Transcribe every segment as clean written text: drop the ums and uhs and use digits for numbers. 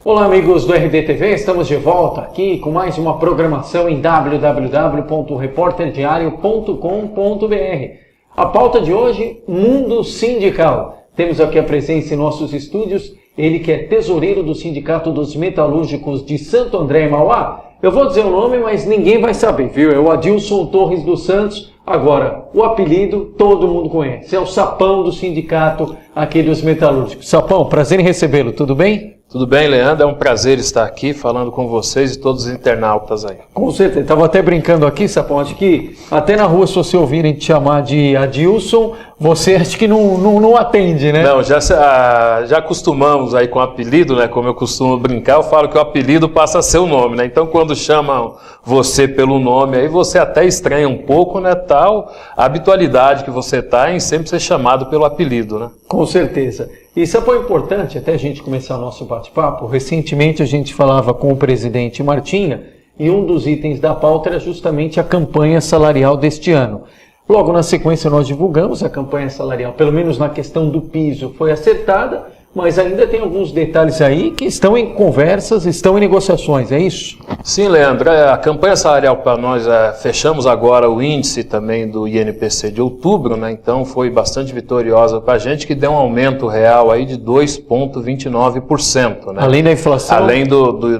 Olá amigos do RDTV, estamos de volta aqui com mais uma programação em www.reporterdiario.com.br. A pauta de hoje, Mundo Sindical. Temos aqui a presença em nossos estúdios, ele que é tesoureiro do Sindicato dos Metalúrgicos de Santo André e Mauá. Eu vou dizer o nome, mas ninguém vai saber, viu? É o Adilson Torres dos Santos. Agora, o apelido todo mundo conhece, é o Sapão do sindicato aqui dos metalúrgicos. Sapão, prazer em recebê-lo, tudo bem? Tudo bem, Leandro? É um prazer estar aqui falando com vocês e todos os internautas aí. Com certeza. Estava até brincando aqui, Sapão, acho que até na rua, se você ouvirem te chamar de Adilson, você acha que não atende, né? Não, já acostumamos aí com o apelido, né? Como eu costumo brincar, eu falo que o apelido passa a ser o nome, né? Então, quando chamam você pelo nome, aí você até estranha um pouco, né? Tal a habitualidade que você está em sempre ser chamado pelo apelido, né? Com certeza. Isso é importante, até a gente começar o nosso bate-papo. Recentemente a gente falava com o presidente Martinha e um dos itens da pauta era justamente a campanha salarial deste ano. Logo na sequência nós divulgamos a campanha salarial, pelo menos na questão do piso foi acertada, mas ainda tem alguns detalhes aí que estão em conversas, estão em negociações, é isso? Sim, Leandro, a campanha salarial para nós, fechamos agora o índice também do INPC de outubro, né? Então foi bastante vitoriosa para a gente, que deu um aumento real aí de 2,29%. Né? Além da inflação? Além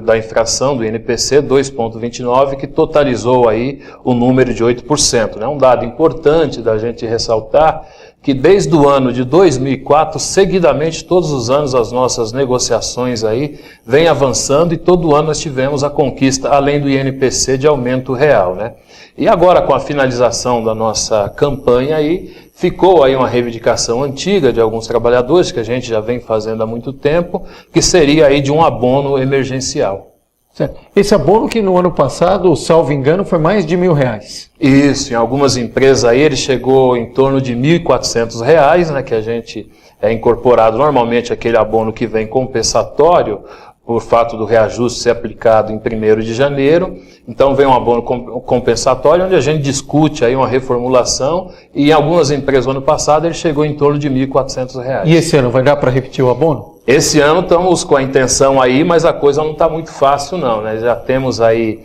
da inflação do INPC, 2,29%, que totalizou aí o número de 8%. Né? Um dado importante da gente ressaltar, que desde o ano de 2004, seguidamente, todos os anos, as nossas negociações aí vêm avançando e todo ano nós tivemos a conquista, além do INPC, de aumento real, né? E agora, com a finalização da nossa campanha aí, ficou aí uma reivindicação antiga de alguns trabalhadores, que a gente já vem fazendo há muito tempo, que seria aí de um abono emergencial. Certo. Esse abono que no ano passado, salvo engano, foi mais de R$1.000. Isso, em algumas empresas aí ele chegou em torno de R$1.400, né, que a gente é incorporado normalmente aquele abono que vem compensatório, por fato do reajuste ser aplicado em 1º de janeiro. Então vem um abono compensatório, onde a gente discute aí uma reformulação, e em algumas empresas no ano passado ele chegou em torno de R$1.400. E esse ano vai dar para repetir o abono? Esse ano estamos com a intenção aí, mas a coisa não está muito fácil não, né? Já temos aí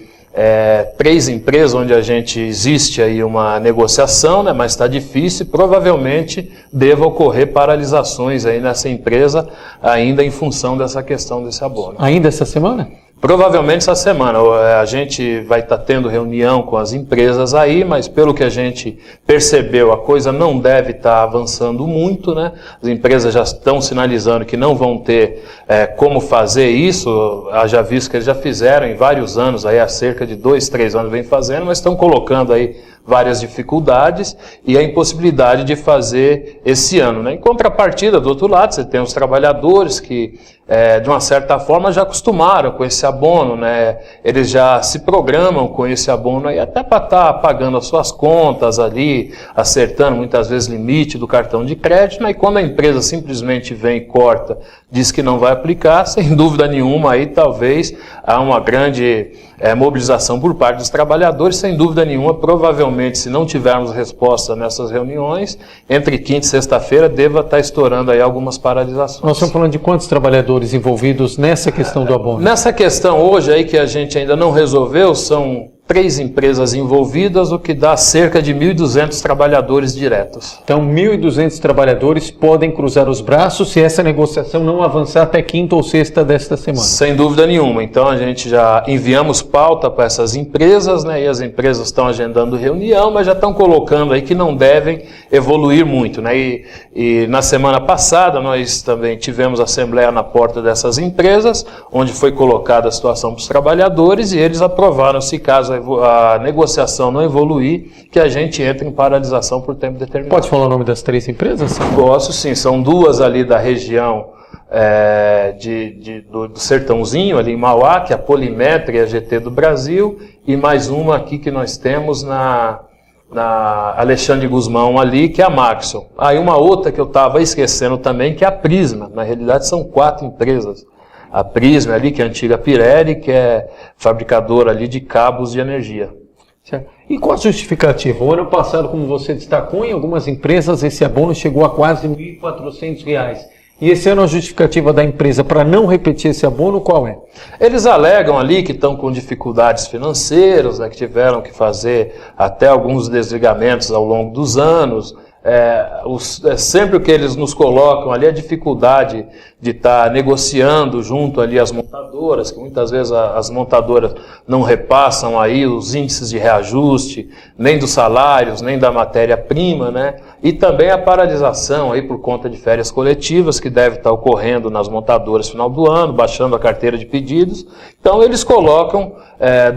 3 empresas onde a gente existe aí uma negociação, né? Mas está difícil, provavelmente deva ocorrer paralisações aí nessa empresa, ainda em função dessa questão desse abono. Ainda essa semana? Provavelmente essa semana. A gente vai estar tendo reunião com as empresas aí, mas pelo que a gente percebeu, a coisa não deve estar avançando muito, né? As empresas já estão sinalizando que não vão ter como fazer isso. Já visto que eles já fizeram em vários anos, aí há cerca de 2, 3 anos vem fazendo, mas estão colocando aí várias dificuldades e a impossibilidade de fazer esse ano, né? Em contrapartida, do outro lado, você tem os trabalhadores que, de uma certa forma, já acostumaram com esse abono, né? Eles já se programam com esse abono aí até para estar pagando as suas contas ali, acertando muitas vezes limite do cartão de crédito, né? E quando a empresa simplesmente vem e corta, diz que não vai aplicar, sem dúvida nenhuma, aí talvez há uma grande mobilização por parte dos trabalhadores, sem dúvida nenhuma, provavelmente, se não tivermos resposta nessas reuniões, entre quinta e sexta-feira deva estar estourando aí algumas paralisações. Nós estamos falando de quantos trabalhadores envolvidos nessa questão do abono? Nessa questão hoje aí que a gente ainda não resolveu, são 3 empresas envolvidas, o que dá cerca de 1.200 trabalhadores diretos. Então, 1.200 trabalhadores podem cruzar os braços se essa negociação não avançar até quinta ou sexta desta semana. Sem dúvida nenhuma. Então, a gente já enviamos pauta para essas empresas, né? E as empresas estão agendando reunião, mas já estão colocando aí que não devem evoluir muito, né? E na semana passada, nós também tivemos assembleia na porta dessas empresas, onde foi colocada a situação para os trabalhadores e eles aprovaram, se caso a negociação não evoluir, que a gente entra em paralisação por tempo determinado. Pode falar o nome das 3 empresas? Posso sim, são 2 ali da região do Sertãozinho, ali em Mauá, que é a Polimetra e a GT do Brasil, e mais uma aqui que nós temos na Alexandre Guzmão ali, que é a Maxon. Aí uma outra que eu estava esquecendo também, que é a Prisma. Na realidade são 4 empresas. A Prisma ali, que é a antiga Pirelli, que é fabricadora ali de cabos de energia. Certo. E qual a justificativa? O ano passado, como você destacou, em algumas empresas esse abono chegou a quase R$ 1.400. E esse ano a justificativa da empresa para não repetir esse abono qual é? Eles alegam ali que estão com dificuldades financeiras, né, que tiveram que fazer até alguns desligamentos ao longo dos anos. Sempre o que eles nos colocam ali é a dificuldade de estar negociando junto ali as montadoras, que muitas vezes as montadoras não repassam aí os índices de reajuste, nem dos salários, nem da matéria-prima, né? E também a paralisação aí por conta de férias coletivas que deve estar ocorrendo nas montadoras no final do ano, baixando a carteira de pedidos. Então eles colocam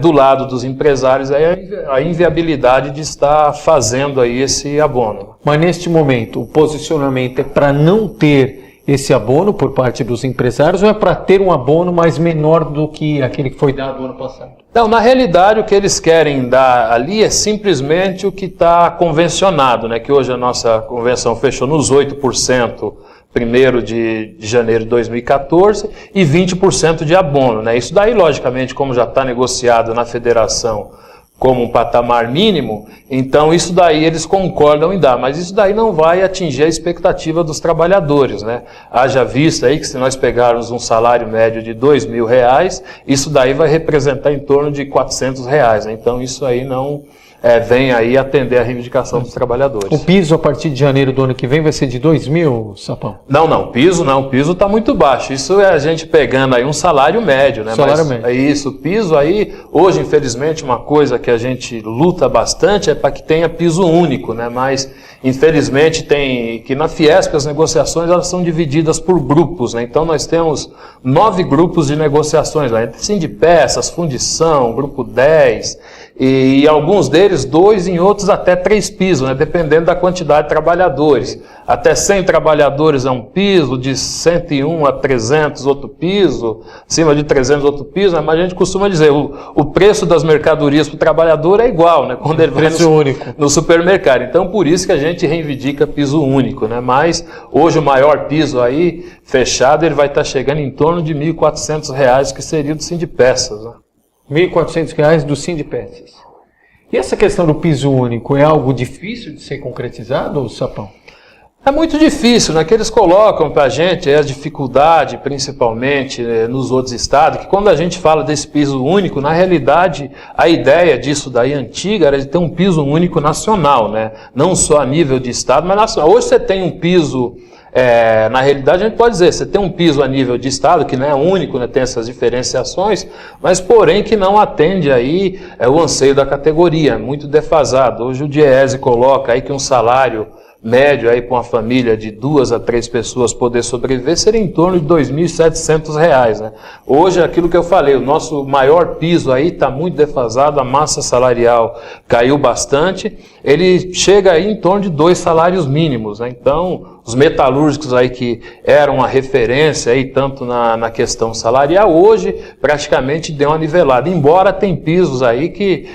do lado dos empresários aí a inviabilidade de estar fazendo aí esse abono. Mas neste momento o posicionamento é para não ter esse abono por parte dos empresários ou é para ter um abono mais menor do que aquele que foi dado no ano passado? Não, na realidade o que eles querem dar ali é simplesmente o que está convencionado, né? Que hoje a nossa convenção fechou nos 8%, 1º de janeiro de 2014, e 20% de abono, né? Isso daí, logicamente, como já está negociado na federação como um patamar mínimo, então isso daí eles concordam em dar, mas isso daí não vai atingir a expectativa dos trabalhadores, né? Haja vista aí que se nós pegarmos um salário médio de R$2.000, isso daí vai representar em torno de R$400, né? Então isso aí não vem aí atender a reivindicação dos trabalhadores. O piso a partir de janeiro do ano que vem vai ser de 2.000, Sapão? Não, o piso está muito baixo. Isso é a gente pegando aí um salário médio, né? Salário médio. É isso, o piso aí, hoje infelizmente uma coisa que a gente luta bastante é para que tenha piso único, né? Mas infelizmente tem que na Fiesp as negociações elas são divididas por grupos, né? Então nós temos 9 grupos de negociações lá, entre Sindipeças, Fundição, Grupo 10, e alguns deles 2, em outros até 3 pisos, né? Dependendo da quantidade de trabalhadores. Até 100 trabalhadores é um piso, de 101 a 300 outro piso, acima de 300 outro piso, né? Mas a gente costuma dizer, o preço das mercadorias para o trabalhador é igual, né? Quando ele vem no supermercado. Então por isso que a gente reivindica piso único, né? Mas hoje o maior piso aí, fechado, ele vai estar chegando em torno de R$1.400, que seria do Sindipeças, né? R$1.400 do Sindipeças. E essa questão do piso único é algo difícil de ser concretizado, Sapão? É muito difícil, né? Que eles colocam para a gente a dificuldade, principalmente nos outros estados, que quando a gente fala desse piso único, na realidade, a ideia disso daí antiga era de ter um piso único nacional, né? Não só a nível de estado, mas nacional. Hoje você tem um piso, na realidade a gente pode dizer, você tem um piso a nível de estado, que não é único, né? Tem essas diferenciações, mas porém que não atende aí o anseio da categoria, muito defasado. Hoje o DIEESE coloca aí que um salário médio aí para uma família de 2 a 3 pessoas poder sobreviver seria em torno de R$2.700, né? Hoje, aquilo que eu falei, o nosso maior piso aí está muito defasado, a massa salarial caiu bastante, ele chega aí em torno de 2 salários mínimos, né? Então, os metalúrgicos aí que eram a referência aí tanto na questão salarial, hoje praticamente deu uma nivelada, embora tem pisos aí que,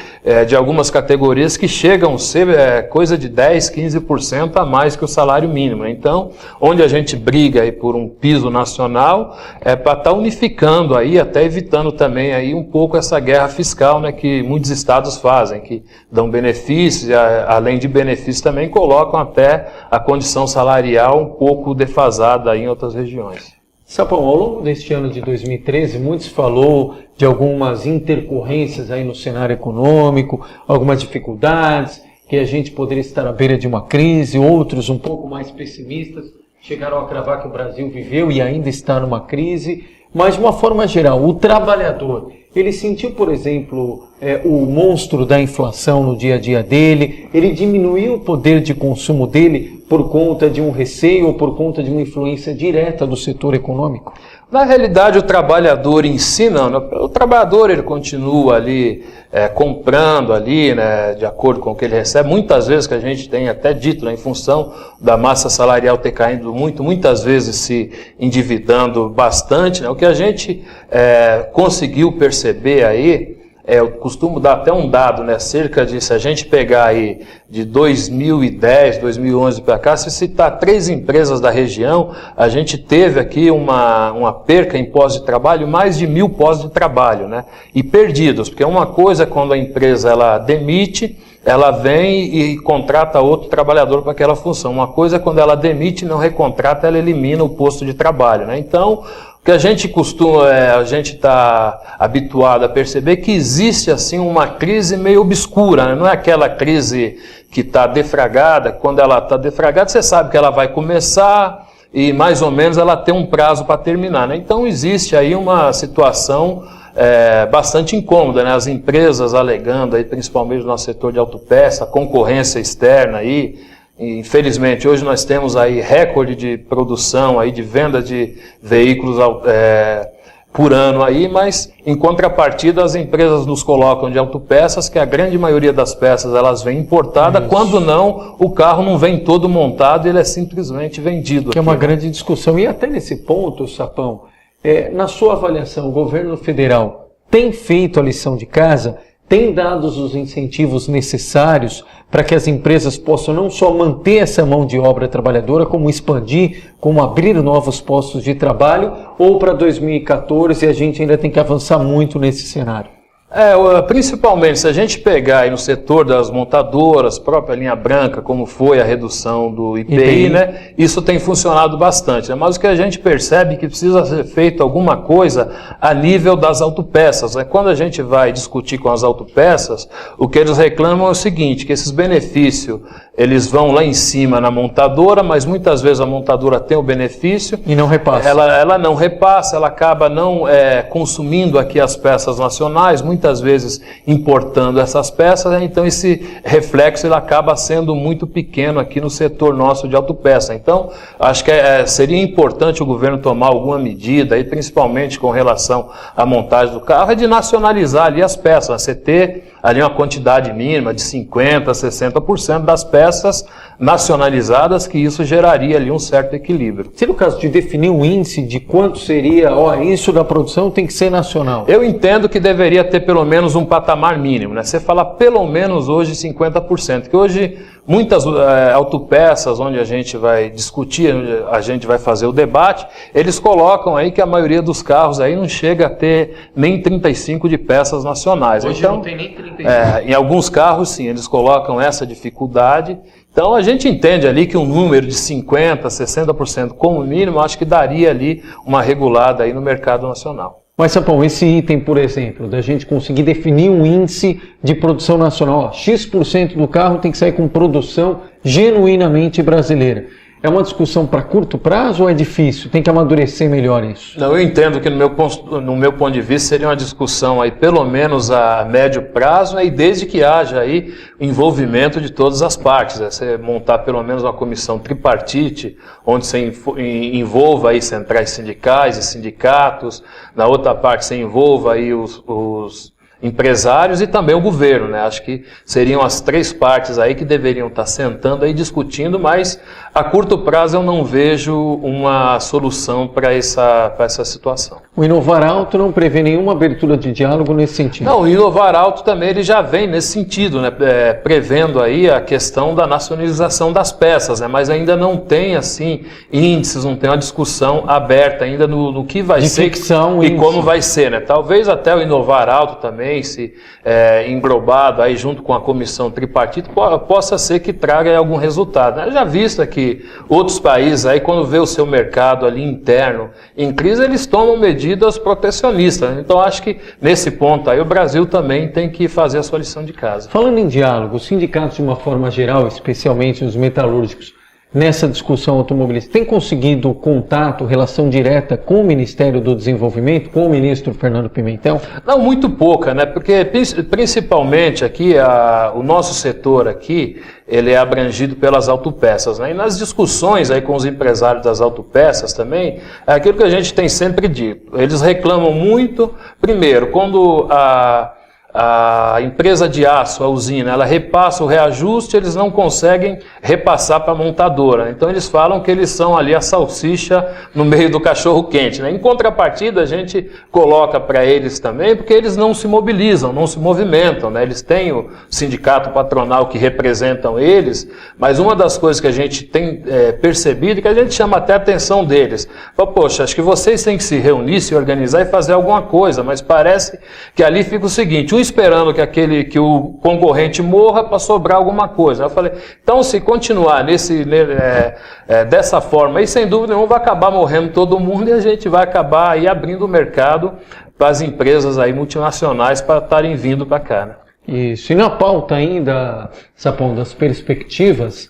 de algumas categorias que chegam a ser coisa de 10, 15% a mais que o salário mínimo. Então, onde a gente briga aí por um piso nacional, é para estar unificando aí, até evitando também aí um pouco essa guerra fiscal, né, que muitos estados fazem, que dão benefícios, e além de benefícios também colocam até a condição salarial um pouco defasada aí em outras regiões. Sapão, ao longo deste ano de 2013, muito se falou de algumas intercorrências aí no cenário econômico, algumas dificuldades, que a gente poderia estar à beira de uma crise, outros um pouco mais pessimistas chegaram a cravar que o Brasil viveu e ainda está numa crise, mas de uma forma geral, o trabalhador, ele sentiu, por exemplo, o monstro da inflação no dia a dia dele, ele diminuiu o poder de consumo dele por conta de um receio ou por conta de uma influência direta do setor econômico? Na realidade, o trabalhador em si, não. O trabalhador, ele continua ali comprando ali, né, de acordo com o que ele recebe. Muitas vezes, que a gente tem até dito, né, em função da massa salarial ter caído muito, muitas vezes se endividando bastante, né, o que a gente conseguiu perceber aí, eu costumo dar até um dado, né, cerca de, se a gente pegar aí de 2010, 2011 para cá, se citar 3 empresas da região, a gente teve aqui uma perca em postos de trabalho, mais de 1.000 postos de trabalho, né, e perdidos, porque uma coisa é quando a empresa ela demite, ela vem e contrata outro trabalhador para aquela função. Uma coisa é quando ela demite e não recontrata, ela elimina o posto de trabalho, né? Então, o que a gente a gente está habituado a perceber que existe assim uma crise meio obscura, né? Não é aquela crise que está defragada. Quando ela está defragada, você sabe que ela vai começar e mais ou menos ela tem um prazo para terminar, né? Então existe aí uma situação bastante incômoda, né? As empresas alegando aí, principalmente no nosso setor de autopeça, concorrência externa aí. Infelizmente, hoje nós temos aí recorde de produção, aí, de venda de veículos por ano, aí, mas em contrapartida as empresas nos colocam de autopeças, que a grande maioria das peças elas vêm importadas, quando não, o carro não vem todo montado, ele é simplesmente vendido. Que é uma grande discussão. E até nesse ponto, Sapão, na sua avaliação, o governo federal tem feito a lição de casa? Tem dado os incentivos necessários para que as empresas possam não só manter essa mão de obra trabalhadora, como expandir, como abrir novos postos de trabalho, ou para 2014 a gente ainda tem que avançar muito nesse cenário? Principalmente se a gente pegar aí no setor das montadoras, própria linha branca, como foi a redução do IPI, né? Isso tem funcionado bastante, né? Mas o que a gente percebe é que precisa ser feito alguma coisa a nível das autopeças, né? Quando a gente vai discutir com as autopeças, o que eles reclamam é o seguinte, que esses benefícios, eles vão lá em cima na montadora, mas muitas vezes a montadora tem o benefício e não repassa. Ela não repassa, ela acaba não consumindo aqui as peças nacionais, muitas vezes importando essas peças, né? Então esse reflexo ele acaba sendo muito pequeno aqui no setor nosso de autopeça. Então acho que seria importante o governo tomar alguma medida, aí, principalmente com relação à montagem do carro, de nacionalizar ali as peças, né? Você ter ali uma quantidade mínima de 50%, 60% das peças nacionalizadas, que isso geraria ali um certo equilíbrio. Se no caso de definir um índice de quanto seria, isso da produção tem que ser nacional. Eu entendo que deveria ter pelo menos um patamar mínimo, né? Você fala pelo menos hoje 50%, que hoje muitas autopeças onde a gente vai discutir, onde a gente vai fazer o debate, eles colocam aí que a maioria dos carros aí não chega a ter nem 35 de peças nacionais. Hoje então, não tem nem 35. Em alguns carros sim, eles colocam essa dificuldade. Então a gente entende ali que um número de 50%, 60% como mínimo, acho que daria ali uma regulada aí no mercado nacional. Mas, Sapão, esse item, por exemplo, da gente conseguir definir um índice de produção nacional, X% do carro tem que sair com produção genuinamente brasileira. É uma discussão para curto prazo ou é difícil? Tem que amadurecer melhor isso? Não, eu entendo que no meu ponto de vista seria uma discussão aí pelo menos a médio prazo, né, e desde que haja aí envolvimento de todas as partes, né, você montar pelo menos uma comissão tripartite, onde você envolva aí centrais sindicais e sindicatos, na outra parte você envolva aí os empresários e também o governo, né? Acho que seriam as três partes aí que deveriam estar sentando aí discutindo, mas a curto prazo eu não vejo uma solução para essa situação. O Inovar Alto não prevê nenhuma abertura de diálogo nesse sentido? Não, o Inovar Alto também ele já vem nesse sentido, né? Prevendo aí a questão da nacionalização das peças, né? Mas ainda não tem assim índices, não tem uma discussão aberta ainda no que vai ser e como vai ser, né? Talvez até o Inovar Alto também se englobado aí junto com a comissão tripartite possa ser que traga algum resultado, né? Já visto que outros países aí quando vê o seu mercado ali interno em crise eles tomam medidas protecionistas, né? Então acho que nesse ponto aí o Brasil também tem que fazer a sua lição de casa. Falando em diálogo, os sindicatos de uma forma geral, especialmente os metalúrgicos, nessa discussão automobilística, tem conseguido contato, relação direta com o Ministério do Desenvolvimento, com o ministro Fernando Pimentel? Não, muito pouca, né? Porque principalmente aqui, o nosso setor aqui, ele é abrangido pelas autopeças, né? E nas discussões aí com os empresários das autopeças também, é aquilo que a gente tem sempre dito. Eles reclamam muito, primeiro, quando a empresa de aço, a usina, ela repassa o reajuste, eles não conseguem repassar para a montadora. Então eles falam que eles são ali a salsicha no meio do cachorro quente, né? Em contrapartida, a gente coloca para eles também, porque eles não se mobilizam, não se movimentam, né? Eles têm o sindicato patronal que representam eles, mas uma das coisas que a gente tem percebido e que a gente chama até a atenção deles, poxa, acho que vocês têm que se reunir, se organizar e fazer alguma coisa, mas parece que ali fica o seguinte, o esperando que o concorrente morra para sobrar alguma coisa. Eu falei, então se continuar dessa forma, aí sem dúvida nenhuma vai acabar morrendo todo mundo e a gente vai acabar aí abrindo o mercado para as empresas aí multinacionais para estarem vindo para cá, né? Isso. E na pauta ainda, Sapão, das perspectivas,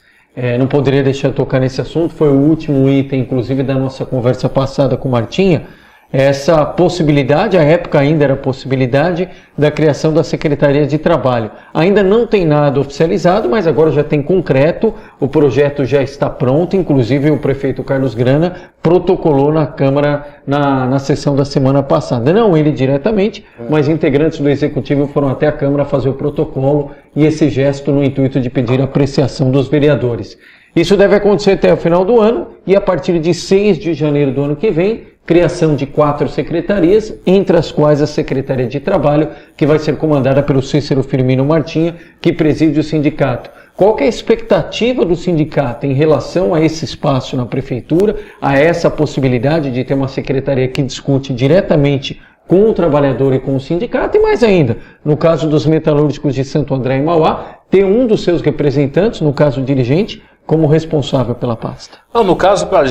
não poderia deixar de tocar nesse assunto, foi o último item, inclusive, da nossa conversa passada com Martinha, essa possibilidade, à época ainda era possibilidade, da criação da Secretaria de Trabalho. Ainda não tem nada oficializado, mas agora já tem concreto, o projeto já está pronto, inclusive o prefeito Carlos Grana protocolou na Câmara na sessão da semana passada. Não ele diretamente, mas integrantes do Executivo foram até a Câmara fazer o protocolo e esse gesto no intuito de pedir a apreciação dos vereadores. Isso deve acontecer até o final do ano e a partir de 6 de janeiro do ano que vem, criação de 4 secretarias, entre as quais a Secretaria de Trabalho, que vai ser comandada pelo Cícero Firmino Martinha, que preside o sindicato. Qual que é a expectativa do sindicato em relação a esse espaço na prefeitura, a essa possibilidade de ter uma secretaria que discute diretamente com o trabalhador e com o sindicato, e mais ainda, no caso dos metalúrgicos de Santo André e Mauá, ter um dos seus representantes, no caso o dirigente, como responsável pela pasta? Não, no caso para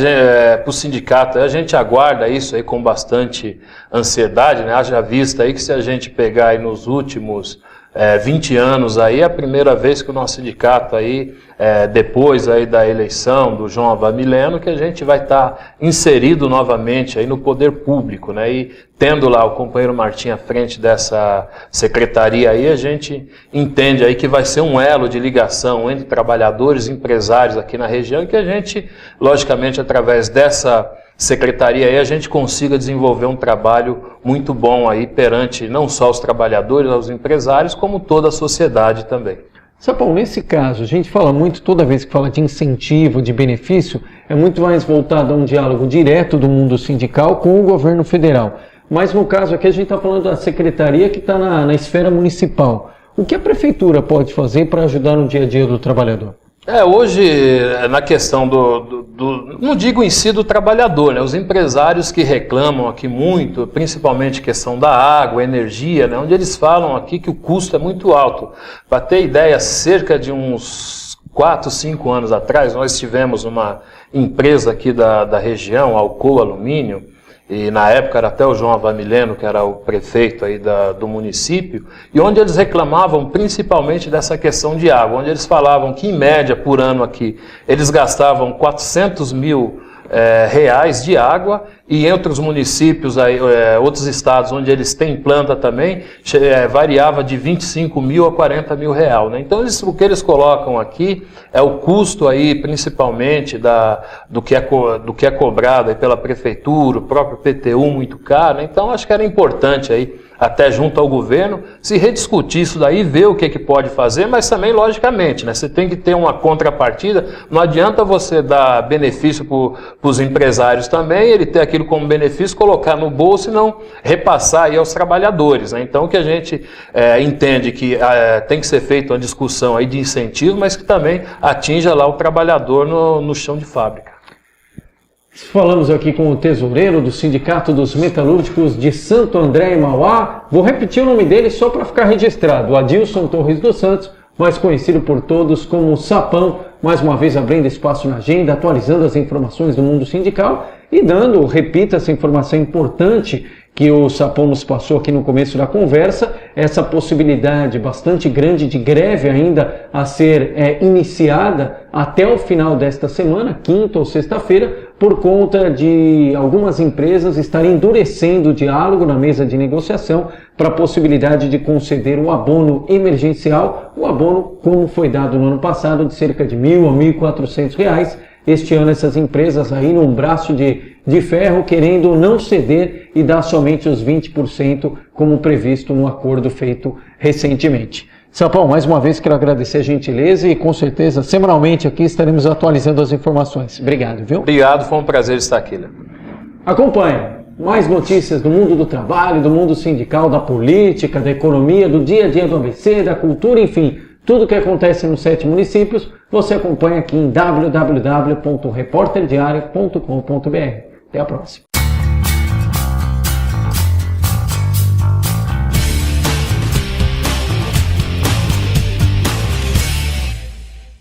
o sindicato, a gente aguarda isso aí com bastante ansiedade, né? Haja vista aí que se a gente pegar aí nos últimos 20 anos aí, é a primeira vez que o nosso sindicato aí, depois aí da eleição do João Avamileno, que a gente vai estar inserido novamente aí no poder público, né? E tendo lá o companheiro Martim à frente dessa secretaria aí, a gente entende aí que vai ser um elo de ligação entre trabalhadores e empresários aqui na região, e que a gente, logicamente, através dessa secretaria aí, a gente consiga desenvolver um trabalho muito bom aí perante não só os trabalhadores, os empresários, como toda a sociedade também. Sapão, nesse caso, a gente fala muito, toda vez que fala de incentivo, de benefício, é muito mais voltado a um diálogo direto do mundo sindical com o governo federal. Mas no caso aqui a gente está falando da secretaria que está na esfera municipal. O que a prefeitura pode fazer para ajudar no dia a dia do trabalhador? Hoje, na questão não digo em si do trabalhador, né? Os empresários que reclamam aqui muito, principalmente questão da água, energia, né? Onde eles falam aqui que o custo é muito alto. Para ter ideia, cerca de uns 4, 5 anos atrás, nós tivemos uma empresa aqui da região, Alcoa Alumínio, e na época era até o João Avamileno, que era o prefeito aí do município, e onde eles reclamavam principalmente dessa questão de água, onde eles falavam que em média por ano aqui eles gastavam 400 mil reais de água, e entre os municípios, aí, outros estados onde eles têm planta também, variava de 25 mil a 40 mil real, né? Então o que eles colocam aqui é o custo aí, principalmente do que é cobrado aí pela prefeitura, o próprio PTU muito caro, né? Então acho que era importante aí, até junto ao governo, se rediscutir isso daí, ver o que pode fazer, mas também, logicamente, né, você tem que ter uma contrapartida, não adianta você dar benefício para os empresários também, ele ter aquilo como benefício, colocar no bolso e não repassar aí aos trabalhadores, né? Então o que a gente entende que tem que ser feita uma discussão aí de incentivo, mas que também atinja lá o trabalhador no chão de fábrica. Falamos aqui com o tesoureiro do Sindicato dos Metalúrgicos de Santo André e Mauá. Vou repetir o nome dele só para ficar registrado. Adilson Torres dos Santos, mais conhecido por todos como Sapão, mais uma vez abrindo espaço na agenda, atualizando as informações do mundo sindical e dando, repita, essa informação importante que o Sapão nos passou aqui no começo da conversa, essa possibilidade bastante grande de greve ainda a ser iniciada até o final desta semana, quinta ou sexta-feira, por conta de algumas empresas estarem endurecendo o diálogo na mesa de negociação para a possibilidade de conceder um abono emergencial, o abono como foi dado no ano passado de cerca de R$ 1.000 a R$ 1.400. Este ano essas empresas aí num braço de ferro querendo não ceder e dar somente os 20% como previsto no acordo feito recentemente. Sapão, mais uma vez quero agradecer a gentileza e com certeza semanalmente aqui estaremos atualizando as informações. Obrigado, viu? Obrigado, foi um prazer estar aqui, Léo. Acompanhe mais notícias do mundo do trabalho, do mundo sindical, da política, da economia, do dia a dia do ABC, da cultura, enfim, tudo o que acontece nos 7 municípios, você acompanha aqui em www.reporterdiario.com.br. Até a próxima.